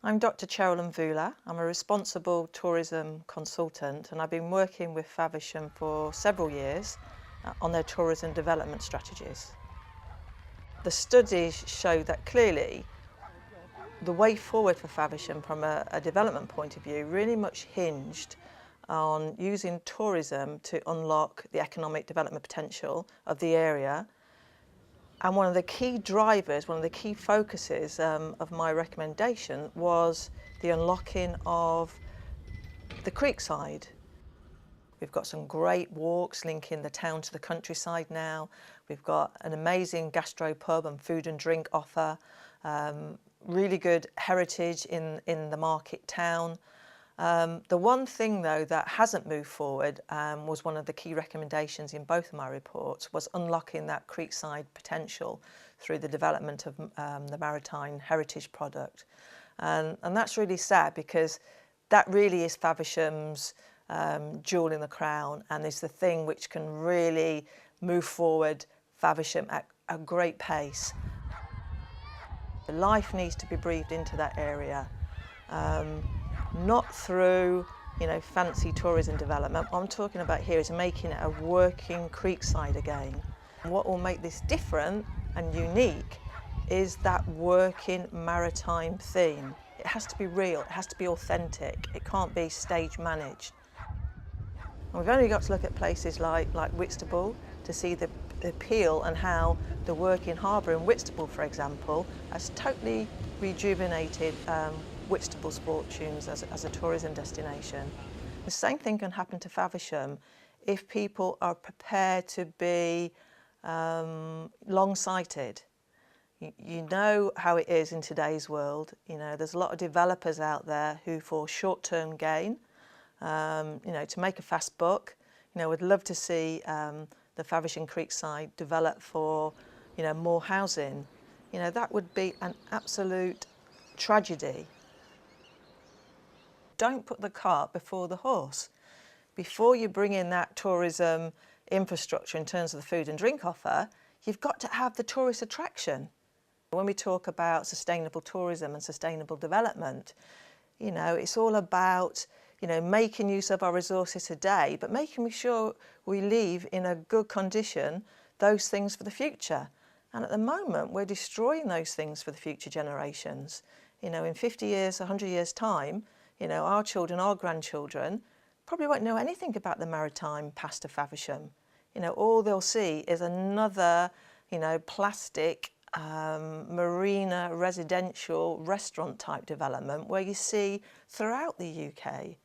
I'm Dr. Cheryl Mvula. I'm a responsible tourism consultant and I've been working with Faversham for several years on their tourism development strategies. The studies show that clearly the way forward for Faversham from a development point of view really much hinged on using tourism to unlock the economic development potential of the area. And one of the key drivers, one of the key focuses of my recommendation was the unlocking of the creek side. We've got some great walks linking the town to the countryside now. We've got an amazing gastro pub and food and drink offer, really good heritage in the market town. The one thing though that hasn't moved forward was one of the key recommendations in both of my reports was unlocking that creekside potential through the development of the maritime heritage product. And that's really sad because that really is Faversham's jewel in the crown and is the thing which can really move forward Faversham at a great pace. The life needs to be breathed into that area. Not through, fancy tourism development. What I'm talking about here is making it a working creekside again. What will make this different and unique is that working maritime theme. It has to be real, it has to be authentic, it can't be stage managed. And we've only got to look at places like Whitstable to see the appeal and how the working harbour in Whitstable, for example, has totally rejuvenated Whitstable's fortunes as a tourism destination. The same thing can happen to Faversham if people are prepared to be long-sighted. You know how it is in today's world. There's a lot of developers out there who, for short-term gain, to make a fast buck, would love to see the Faversham Creekside develop for, more housing. That would be an absolute tragedy. Don't put the cart before the horse. Before you bring in that tourism infrastructure in terms of the food and drink offer, you've got to have the tourist attraction. When we talk about sustainable tourism and sustainable development, it's all about, making use of our resources today, but making sure we leave in a good condition those things for the future. And at the moment, we're destroying those things for the future generations. In 50 years, 100 years' time, our children, our grandchildren, probably won't know anything about the maritime past of Faversham. All they'll see is another, plastic, marina, residential, restaurant type development where you see throughout the UK.